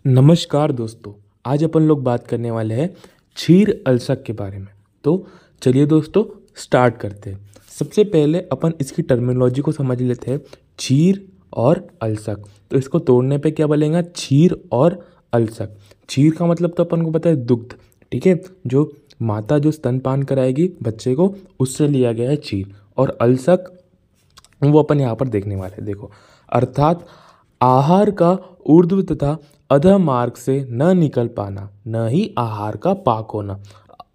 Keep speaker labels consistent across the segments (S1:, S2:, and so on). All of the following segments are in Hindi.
S1: नमस्कार दोस्तों। आज अपन लोग बात करने वाले हैं क्षीर अल्सक के बारे में। तो चलिए दोस्तों स्टार्ट करते हैं। सबसे पहले अपन इसकी टर्मिनोलॉजी को समझ लेते हैं, क्षीर और अल्सक। तो इसको तोड़ने पे क्या बोलेंगे, क्षीर और अल्सक। क्षीर का मतलब तो अपन को पता है दुग्ध, ठीक है, जो माता जो स्तनपान कराएगी बच्चे को, उससे लिया गया है क्षीर। और अल्सक वो अपन यहाँ पर देखने वाले हैं। देखो, अर्थात आहार का ऊर्ध्व तथा अधः मार्ग से न निकल पाना, न ही आहार का पाक होना।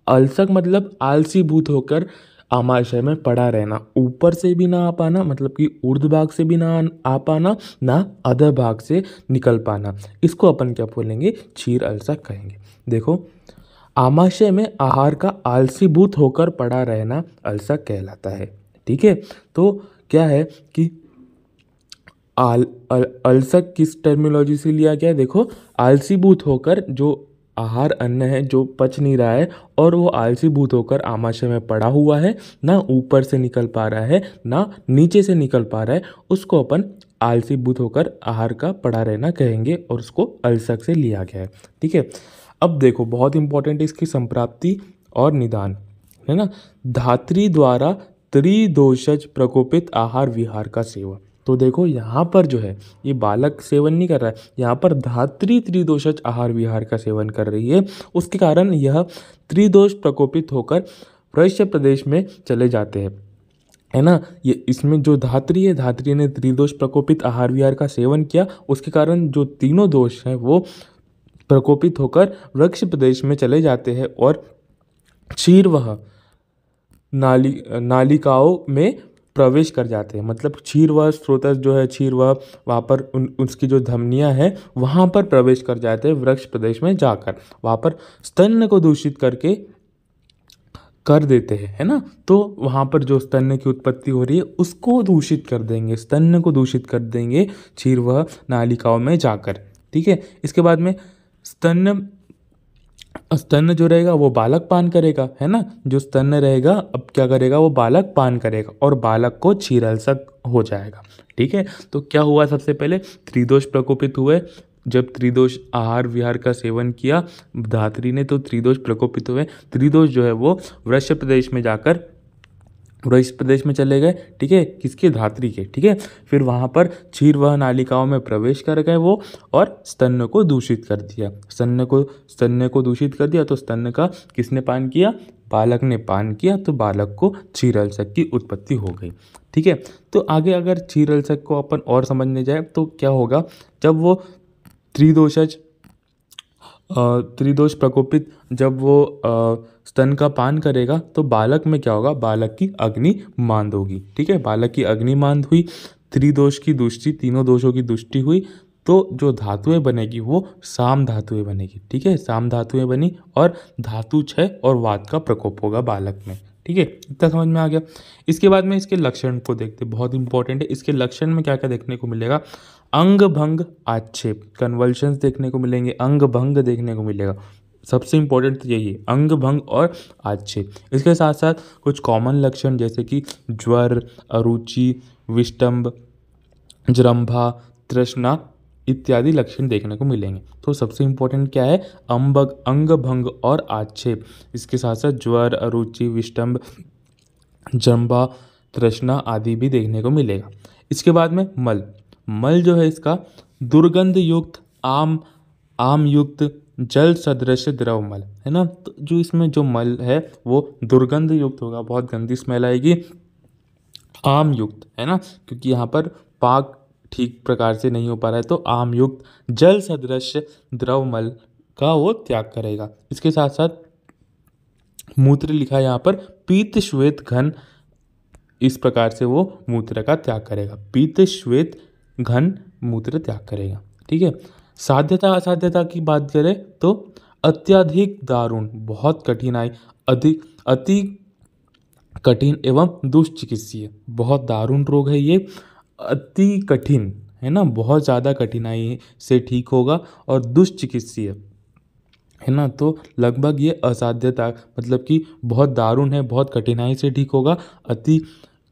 S1: अल्सक मतलब आलसी भूत होकर आमाशय में पड़ा रहना, ऊपर से भी ना आ पाना, मतलब कि ऊर्ध्व भाग से भी ना आ पाना, ना अधः भाग से निकल पाना। इसको अपन क्या बोलेंगे, क्षीर अल्सक कहेंगे। देखो, आमाशय में आहार का आलसी भूत होकर पड़ा रहना अल्सक कहलाता है, ठीक है। तो क्या है कि अल्सक किस टर्मिनोलॉजी से लिया गया है। देखो, आलसीभूत होकर जो आहार अन्न है जो पच नहीं रहा है और वो आलसीभूत होकर आमाशय में पड़ा हुआ है, ना ऊपर से निकल पा रहा है ना नीचे से निकल पा रहा है, उसको अपन आलसीभूत होकर आहार का पड़ा रहना कहेंगे और उसको अल्सक से लिया गया है, ठीक है। अब देखो, बहुत इंपॉर्टेंट है इसकी संप्राप्ति और निदान, है ना। धात्री द्वारा त्रिदोषज प्रकोपित आहार विहार का सेवन। तो देखो, यहाँ पर जो है ये बालक सेवन नहीं कर रहा है, यहाँ पर धात्री त्रिदोषज आहार विहार का सेवन कर रही है। उसके कारण यह त्रिदोष प्रकोपित होकर वैश्य प्रदेश में चले जाते हैं, है ना। ये इसमें जो धात्री है, धात्री ने त्रिदोष प्रकोपित आहार विहार का सेवन किया, उसके कारण जो तीनों दोष हैं वो प्रकोपित होकर वृक्ष प्रदेश में चले जाते हैं और क्षीरवह नालिकाओं में प्रवेश कर जाते हैं। मतलब क्षीरवह स्रोतस जो है, क्षीरवह वहाँ पर उसकी जो धमनियाँ हैं वहाँ पर प्रवेश कर जाते हैं वृक्ष प्रदेश में जाकर, वहाँ पर स्तन को दूषित करके कर देते हैं, है ना। तो वहाँ पर जो स्तन की उत्पत्ति हो रही है उसको दूषित कर देंगे, स्तन को दूषित कर देंगे क्षीरवह नालिकाओं में जाकर, ठीक है। इसके बाद में स्तन जो रहेगा वो बालक पान करेगा, है ना। जो स्तन रहेगा अब क्या करेगा, वो बालक पान करेगा और बालक को क्षीर अल्सक हो जाएगा, ठीक है। तो क्या हुआ, सबसे पहले त्रिदोष प्रकोपित हुए। जब त्रिदोष आहार विहार का सेवन किया धात्री ने तो त्रिदोष प्रकोपित हुए। त्रिदोष जो है वो वृक्ष प्रदेश में जाकर वृक्ष प्रदेश में चले गए, ठीक है, किसके, धात्री के, ठीक है। फिर वहाँ पर क्षीरवह नालिकाओं में प्रवेश कर गए वो और स्तन को दूषित कर दिया। स्तन को दूषित कर दिया तो स्तन का किसने पान किया, बालक ने पान किया, तो बालक को क्षीर अल्सक की उत्पत्ति हो गई, ठीक है। तो आगे अगर क्षीर अल्सक को अपन और समझने जाए तो क्या होगा, जब वो त्रिदोष प्रकोपित जब वो स्तन का पान करेगा तो बालक में क्या होगा, बालक की अग्नि मांद होगी, ठीक है। बालक की अग्नि मांद हुई, त्रिदोष की दृष्टि, तीनों दोषों की दृष्टि हुई, तो जो धातुएं बनेगी वो साम धातुएं बनेगी, ठीक है। साम धातुएं बनी और धातु क्षय और वात का प्रकोप होगा बालक में, ठीक है। इतना समझ में आ गया। इसके बाद में इसके लक्षण को देखते, बहुत इंपॉर्टेंट है। इसके लक्षण में क्या क्या देखने को मिलेगा, अंग भंग आक्षेप, कन्वल्शंस देखने को मिलेंगे, अंग भंग देखने को मिलेगा। सबसे इंपॉर्टेंट तो यही है, अंग भंग और आक्षेप। इसके साथ साथ कुछ कॉमन लक्षण जैसे कि ज्वर, अरुचि, विष्टंभ, जृंभा, तृष्णा इत्यादि लक्षण देखने को मिलेंगे। तो सबसे इंपॉर्टेंट क्या है, अंग भंग और आक्षेप। इसके साथ साथ ज्वर, अरुचि, विष्टंभ, जृंभा, तृष्णा आदि भी देखने को मिलेगा। इसके बाद में मल जो है इसका दुर्गंध युक्त आम युक्त जल सदृश द्रव मल, है ना। तो जो इसमें जो मल है वो दुर्गंध युक्त होगा, बहुत गंदी स्मेल आएगी। आम युक्त, है ना, क्योंकि यहाँ पर पाक ठीक प्रकार से नहीं हो पा रहा है, तो आम युक्त जल सदृश द्रव मल का वो त्याग करेगा। इसके साथ साथ मूत्र लिखा है यहाँ पर, पीत श्वेत घन, इस प्रकार से वो मूत्र का त्याग करेगा, पीत श्वेत घन मूत्र त्याग करेगा, ठीक है। साध्यता असाध्यता की बात करें तो अत्यधिक दारुण, बहुत कठिनाई, अति कठिन एवं दुष्चिकित्सीय, बहुत दारुण रोग है ये, अति कठिन, है ना, बहुत ज़्यादा कठिनाई से ठीक होगा, और दुष्चिकित्सीय, है ना। तो लगभग ये असाध्यता मतलब कि बहुत दारुण है, बहुत कठिनाई से ठीक होगा, अति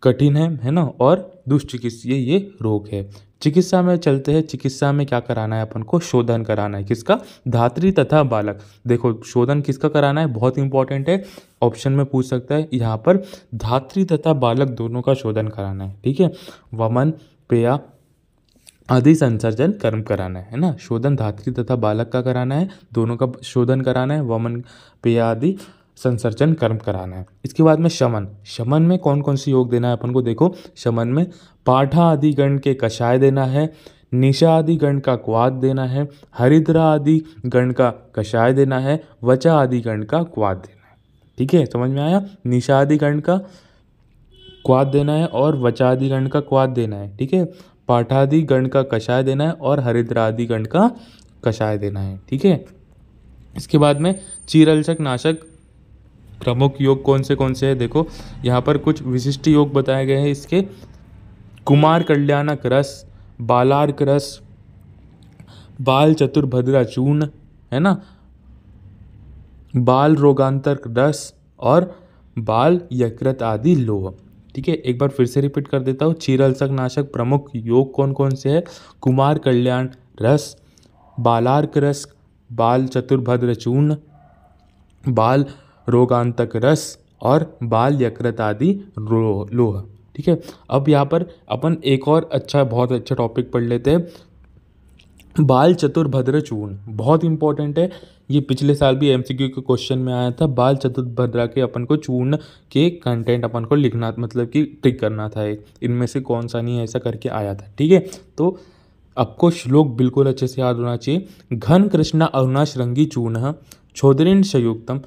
S1: कठिन है ना, और दुष्चिकित्सीय ये रोग है। चिकित्सा में चलते हैं। चिकित्सा में क्या कराना है अपन को? शोधन कराना है। किसका? धात्री तथा बालक। देखो शोधन किसका कराना है, बहुत इंपॉर्टेंट है, ऑप्शन में पूछ सकता है। यहाँ पर धात्री तथा बालक दोनों का शोधन कराना है, ठीक है। वमन, पेया आदि संसर्जन कर्म कराना है ना। शोधन धात्री तथा बालक का कराना है, दोनों का शोधन कराना है। वमन, पेया आदि संसर्जन कर्म कराना है। इसके बाद में शमन। शमन में कौन कौन सी योग देना है अपन को? देखो शमन में पाठा आदि गण के कषाय देना है, निशा आदि गण का क्वाथ देना है, हरिद्रा आदि गण का कषाय देना है, वचा आदि गण का क्वाथ देना है, ठीक है। समझ में आया? निशा आदि गण का क्वाथ देना है और वचा आदि गण का क्वाथ देना है, ठीक है। पाठादि गण का कषाय देना है और हरिद्रादि गण का कषाय देना है, ठीक है। इसके बाद में चीरलचक नाशक प्रमुख योग कौन से हैं? देखो यहाँ पर कुछ विशिष्ट योग बताए गए हैं इसके। कुमार कल्याणक रस, बालार्क रस, बाल चतुर्भद्रा चूर्ण, है ना, बाल रोगांतक रस और बाल यकृत आदि लोह, ठीक है। एक बार फिर से रिपीट कर देता हूँ। चीरलचक नाशक प्रमुख योग कौन कौन से है? कुमार कल्याण रस, बालार्क रस, बाल चतुर्भद्र चूर्ण, बाल रोगांतक रस और बाल यकृत आदि लोह, ठीक है। अब यहाँ पर अपन एक और बहुत अच्छा टॉपिक पढ़ लेते हैं। बाल चतुर्भद्र चूर्ण बहुत इंपॉर्टेंट है, ये पिछले साल भी एमसीक्यू के क्वेश्चन में आया था। बाल चतुर्भद्रा के अपन को चूर्ण के कंटेंट अपन को लिखना, मतलब कि टिक करना था, इनमें से कौन सा नहीं, ऐसा करके आया था, ठीक है। तो आपको श्लोक बिल्कुल अच्छे से याद होना चाहिए। घन कृष्णा अरुणा श्रृंगी चूर्ण छोदरेण संयुक्तम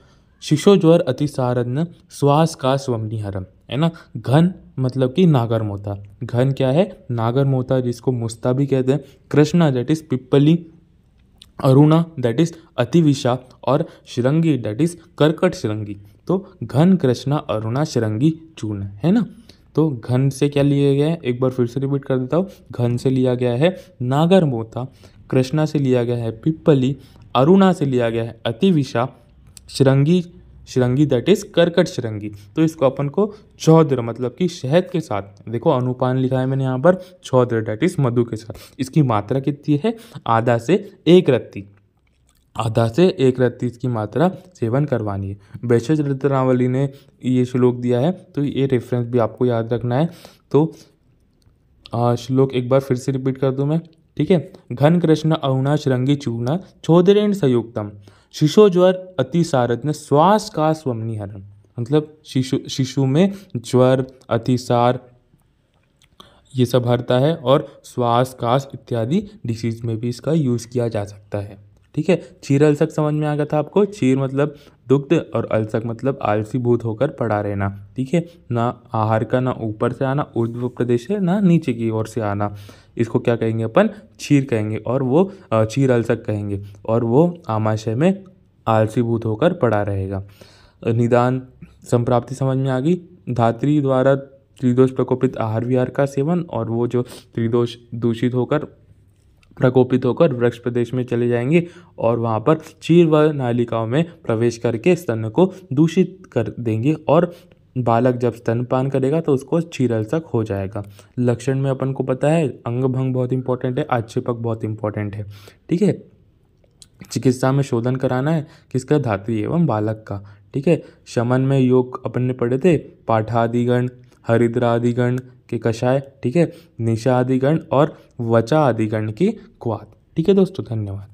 S1: शिशोज्वर अतिसारन श्वास का स्वमनिहरम, है ना। घन मतलब कि नागरमोथा। घन क्या है? नागरमोथा, जिसको मुस्ता भी कहते हैं। कृष्णा दैट इज पिप्पली, अरुणा दैट इज अतिविषा और श्रृंगी दैट इज कर्कट श्रृंगी। तो घन कृष्णा अरुणा श्रृंगी चूर्ण, है ना। तो घन से क्या लिया गया है? एक बार फिर से रिपीट कर देता हूँ। घन से लिया गया है नागरमोथा, कृष्णा से लिया गया है पिप्पली, अरुणा से लिया गया है अतिविषा, श्रृंगी दैट इज कर्कट श्रृंगी। तो इसको अपन को चौद्र मतलब कि शहद के साथ, देखो अनुपान लिखा है मैंने यहाँ पर, चौद्र दैट इज मधु के साथ। इसकी मात्रा कितनी है? आधा से 1 रत्ती, आधा से 1 रत्ती इसकी मात्रा सेवन करवानी है। वैशज रत्नावली ने ये श्लोक दिया है, तो ये रेफरेंस भी आपको याद रखना है। तो श्लोक एक बार फिर से रिपीट कर दूं मैं, ठीक है। घन कृष्ण अरुणा श्रृंगी चूर्ण छोदरेण संयुक्तम शिशोज्वर अतिसारत्न श्वास का स्वमनिहरम। मतलब शिशु में ज्वर, अतिसार ये सब हरता है और श्वास, कास इत्यादि डिसीज में भी इसका यूज़ किया जा सकता है, ठीक है। चीर अलसक समझ में आ गया था आपको? चीर मतलब दुग्ध और अलसक मतलब आलसी भूत होकर पड़ा रहना, ठीक है। ना आहार का ना ऊपर से आना, ऊर्ध्व प्रदेश है, ना नीचे की ओर से आना, इसको क्या कहेंगे अपन? चीर कहेंगे। और वो चीर अलसक कहेंगे, और वो आमाशय में आलसी भूत होकर पड़ा रहेगा। निदान संप्राप्ति समझ में आ गई। धात्री द्वारा त्रिदोष प्रकोपित आहार विहार का सेवन, और वो जो त्रिदोष दूषित होकर प्रकोपित होकर वृक्ष प्रदेश में चले जाएंगे और वहाँ पर चीर व नालिकाओं में प्रवेश करके स्तन को दूषित कर देंगे, और बालक जब स्तनपान करेगा तो उसको क्षीरलसक हो जाएगा। लक्षण में अपन को पता है अंग भंग बहुत इंपॉर्टेंट है, आक्षेपक बहुत इंपॉर्टेंट है, ठीक है। चिकित्सा में शोधन कराना है किसका? धात्री एवं बालक का, ठीक है। शमन में योग अपन ने पढ़े थे, पाठादिगण, हरिद्रादिगण के कषाय, ठीक है, निशा आदिगण और वचा आदिगण की क्वाथ, ठीक है दोस्तों। धन्यवाद।